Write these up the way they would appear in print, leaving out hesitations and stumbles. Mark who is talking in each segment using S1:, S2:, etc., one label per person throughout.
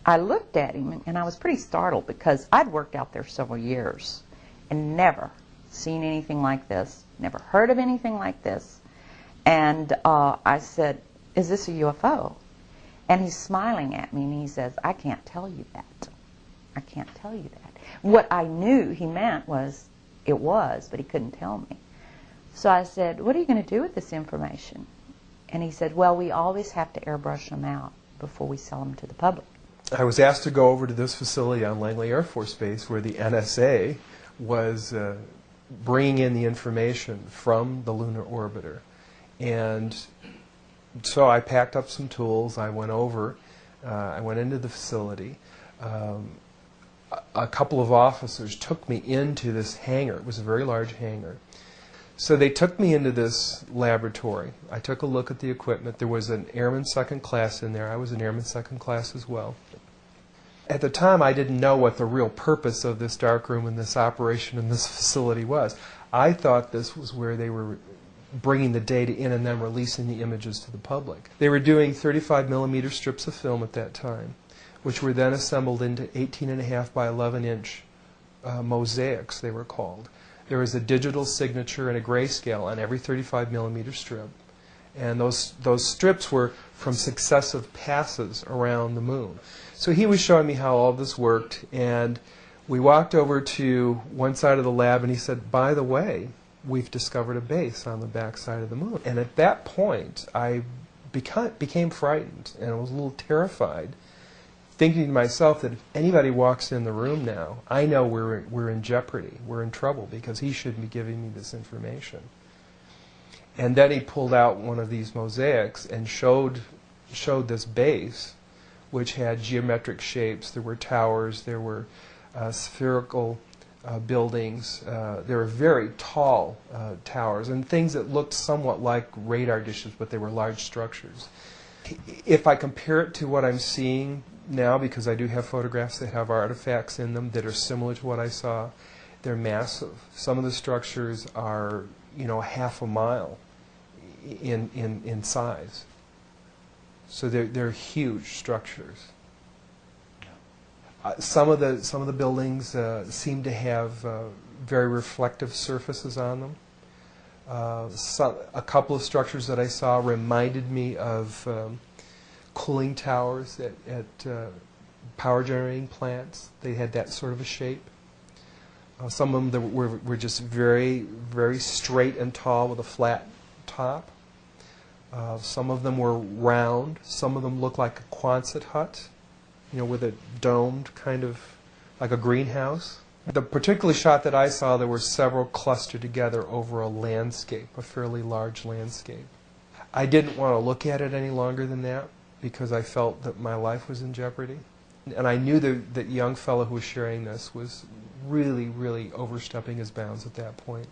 S1: I looked at him, and I was pretty startled because I'd worked out there several years and never seen anything like this, never heard of anything like this. And I said, "Is this a UFO?" And he's smiling at me, and he says, "I can't tell you that. I can't tell you that." What I knew he meant was it was, but he couldn't tell me. So I said, "What are you going to do with this information?" And he said, "Well, we always have to airbrush them out before we sell them to the public."
S2: I was asked to go over to this facility on Langley Air Force Base where the NSA was bringing in the information from the lunar orbiter. And so I packed up some tools. I went over. I went into the facility. A couple of officers took me into this hangar. It was a very large hangar. So they took me into this laboratory. I took a look at the equipment. There was an airman second class in there. I was an airman second class as well. At the time, I didn't know what the real purpose of this darkroom and this operation in this facility was. I thought this was where they were bringing the data in and then releasing the images to the public. They were doing 35mm strips of film at that time, which were then assembled into 18.5 by 11-inch mosaics, they were called. There was a digital signature and a grayscale on every 35mm strip. And those strips were from successive passes around the moon. So he was showing me how all this worked, and we walked over to one side of the lab, and he said, "By the way, we've discovered a base on the back side of the moon." And at that point, I became frightened, and I was a little terrified, thinking to myself that if anybody walks in the room now, I know we're in jeopardy, we're in trouble, because he shouldn't be giving me this information. And then he pulled out one of these mosaics and showed this base, which had geometric shapes. There were towers, there were spherical buildings, there were very tall towers, and things that looked somewhat like radar dishes, but they were large structures. If I compare it to what I'm seeing now, because I do have photographs that have artifacts in them that are similar to what I saw, they're massive. Some of the structures are, half a mile in size. So they're huge structures. Some of the buildings seem to have very reflective surfaces on them. A couple of structures that I saw reminded me of cooling towers at power generating plants. They had that sort of a shape. Some of them were just very, very straight and tall with a flat top. Some of them were round. Some of them looked like a Quonset hut, with a domed kind of, like a greenhouse. The particular shot that I saw, there were several clustered together over a landscape, a fairly large landscape. I didn't want to look at it any longer than that because I felt that my life was in jeopardy. And I knew that young fellow who was sharing this was really, really overstepping his bounds at that point.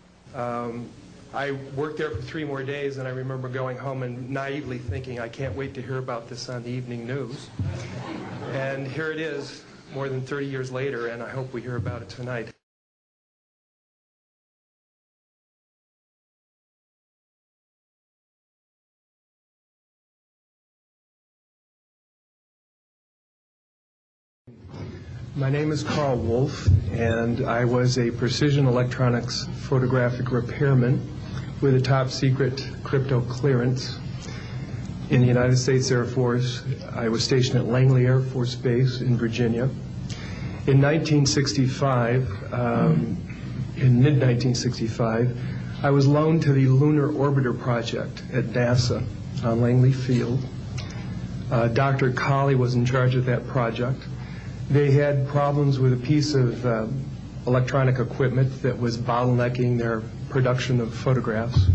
S2: I worked there for 3 more days, and I remember going home and naively thinking, I can't wait to hear about this on the evening news. And here it is, more than 30 years later, and I hope we hear about it tonight. My name is Carl Wolf, and I was a precision electronics photographic repairman with a top secret crypto clearance in the United States Air Force. I was stationed at Langley Air Force Base in Virginia. In 1965, in mid-1965, I was loaned to the Lunar Orbiter Project at NASA on Langley Field. Dr. Colley was in charge of that project. They had problems with a piece of electronic equipment that was bottlenecking their production of photographs.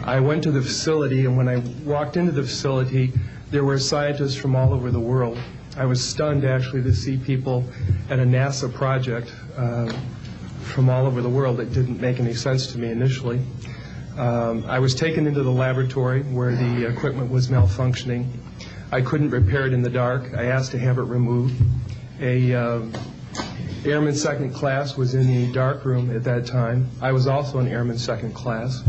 S2: I went to the facility, and when I walked into the facility, there were scientists from all over the world. I was stunned, actually, to see people at a NASA project from all over the world. It didn't make any sense to me initially. I was taken into the laboratory where the equipment was malfunctioning. I couldn't repair it in the dark. I asked to have it removed. Airman second class was in the dark room at that time. I was also an airman second class.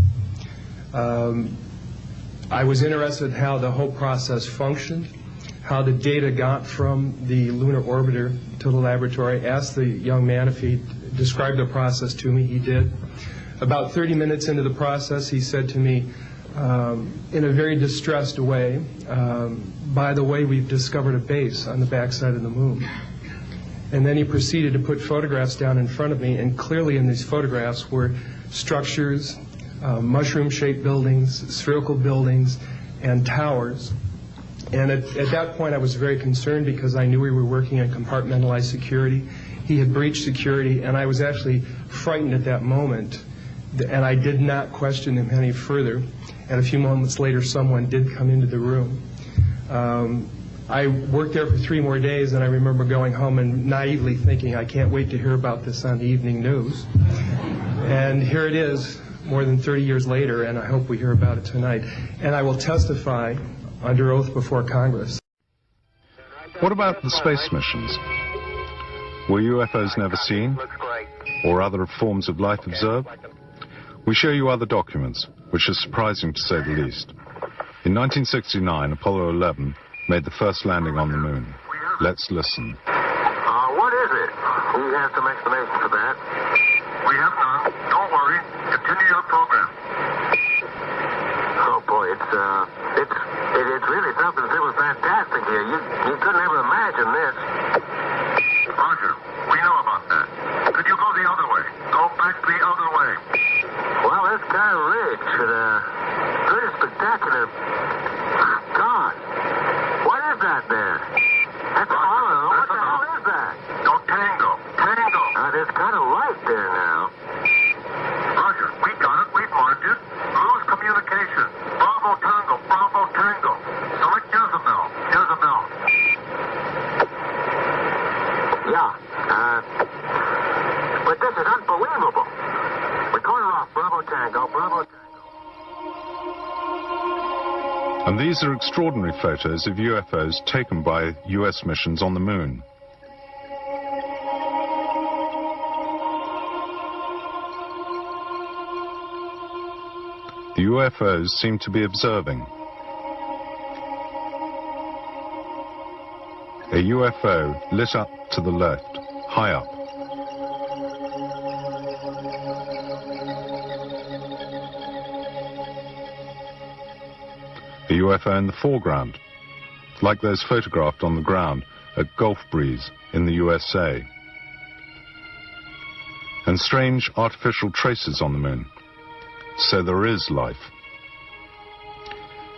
S2: I was interested in how the whole process functioned, how the data got from the lunar orbiter to the laboratory. Asked the young man if he described the process to me. He did. About 30 minutes into the process, he said to me, in a very distressed way, by the way, we've discovered a base on the backside of the moon. And then he proceeded to put photographs down in front of me, and clearly in these photographs were structures, mushroom-shaped buildings, spherical buildings, and towers. And at that point I was very concerned because I knew we were working on compartmentalized security. He had breached security, and I was actually frightened at that moment, and I did not question him any further. And a few moments later, someone did come into the room. I worked there for 3 more days, and I remember going home and naively thinking, I can't wait to hear about this on the evening news. And here it is, more than 30 years later, and I hope we hear about it tonight. And I will testify under oath before Congress.
S3: What about the space missions? Were UFOs never seen? Or other forms of life observed? We show you other documents, which are surprising to say the least. In 1969, Apollo 11 made the first landing on the moon. Let's listen.
S4: What is it? We have some explanation for that. We have none. Don't worry. Continue your program. Oh boy, it's really something that was fantastic here. You couldn't ever imagine this. Roger, we know about that. Could you go the other way? Go back the other way. Well, this kind of ridge, pretty spectacular. God, what is that there? That's Apollo. What the hell is that?
S5: Go Tango. Tango.
S4: There's kind of light there now.
S5: Roger, we got it. We've marked it. Lose communication. Bravo Tango. Bravo Tango. Select Jezebel. Jezebel.
S4: Yeah. But this is unbelievable. We call her off. Bravo Tango. Bravo Tango.
S3: And these are extraordinary photos of UFOs taken by US missions on the moon. The UFOs seem to be observing. A UFO lit up to the left, high up. A UFO in the foreground, like those photographed on the ground at Gulf Breeze in the USA. And strange artificial traces on the moon. So there is life.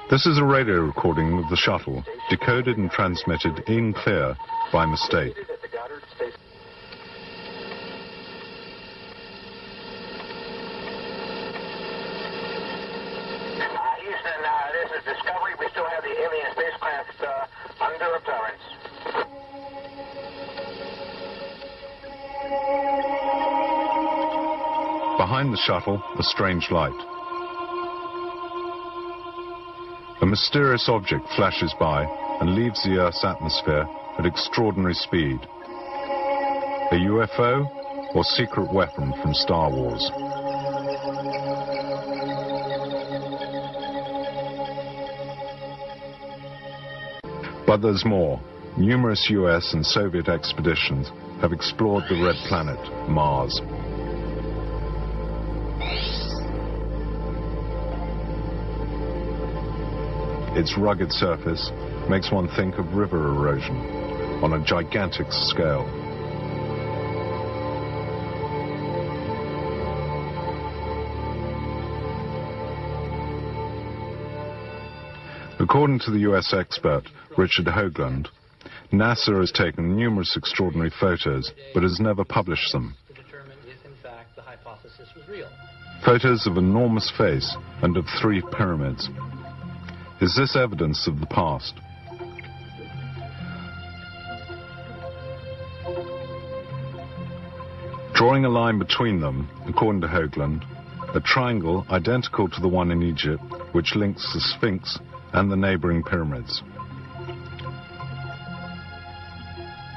S3: This is a radio recording of the shuttle, decoded and transmitted in clear by mistake.
S4: Houston, this is Discovery. We still have the alien spacecraft under appearance.
S3: Behind the shuttle, a strange light. A mysterious object flashes by and leaves the Earth's atmosphere at extraordinary speed. A UFO or secret weapon from Star Wars? But there's more. Numerous US and Soviet expeditions have explored the red planet, Mars. Its rugged surface makes one think of river erosion on a gigantic scale. According to the US expert Richard Hoagland, NASA has taken numerous extraordinary photos but has never published them. Photos of enormous face and of 3 pyramids. Is this evidence of the past? Drawing a line between them, according to Hoagland, a triangle identical to the one in Egypt, which links the Sphinx and the neighboring pyramids.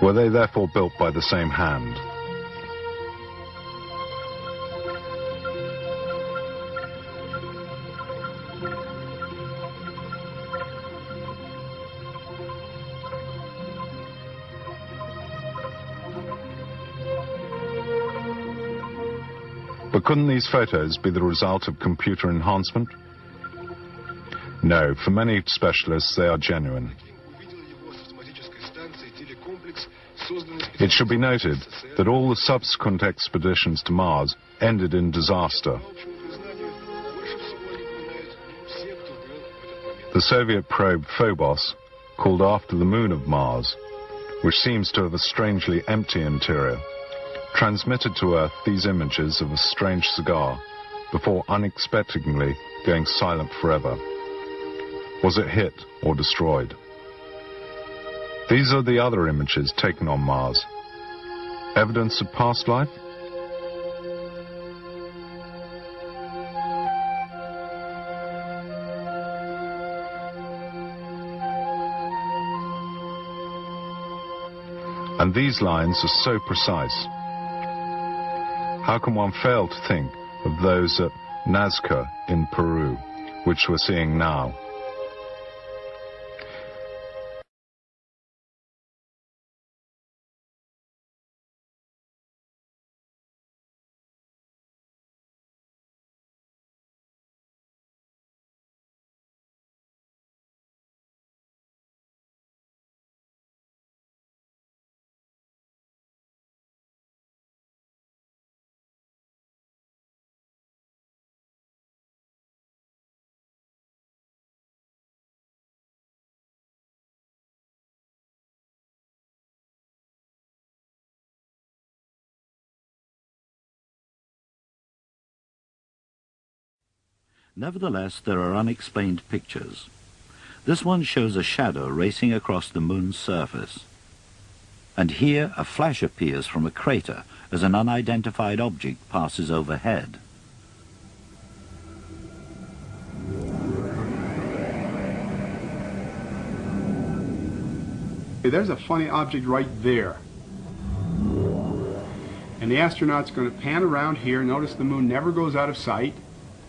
S3: Were they therefore built by the same hand? But couldn't these photos be the result of computer enhancement? No, for many specialists they are genuine. It should be noted that all the subsequent expeditions to Mars ended in disaster. The Soviet probe Phobos, called after the moon of Mars, which seems to have a strangely empty interior, transmitted to Earth these images of a strange cigar before unexpectedly going silent forever. Was it hit or destroyed? These are the other images taken on Mars. Evidence of past life? And these lines are so precise. How can one fail to think of those at Nazca in Peru, which we're seeing now?
S6: Nevertheless, there are unexplained pictures. This one shows a shadow racing across the moon's surface. And here a flash appears from a crater as an unidentified object passes overhead.
S7: There's a funny object right there. And the astronaut's going to pan around here. Notice the moon never goes out of sight.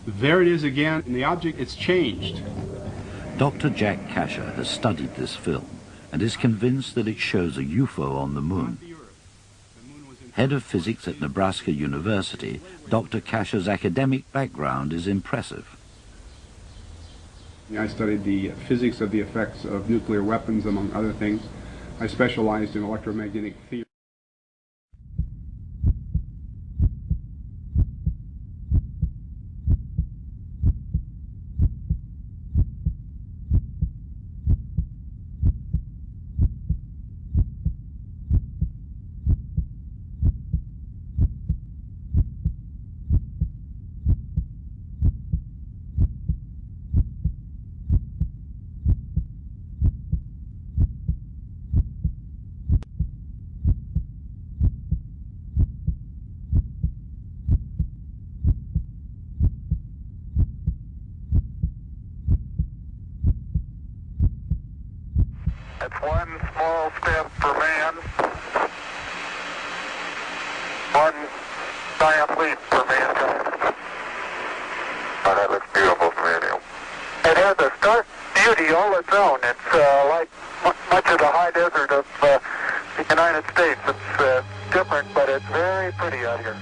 S7: There it is again, and the object, it's changed.
S6: Dr. Jack Kasher has studied this film and is convinced that it shows a UFO on the moon. Head of physics at Nebraska University, Dr. Kasher's academic background is impressive.
S7: I studied the physics of the effects of nuclear weapons, among other things. I specialized in electromagnetic theory.
S5: It's one small step for man, one giant leap for mankind. Oh, that looks beautiful from here. It has a stark beauty all its own. It's like much of the high desert of the United States. It's different, but it's very pretty out here.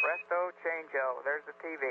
S8: Presto, changeo. There's the TV.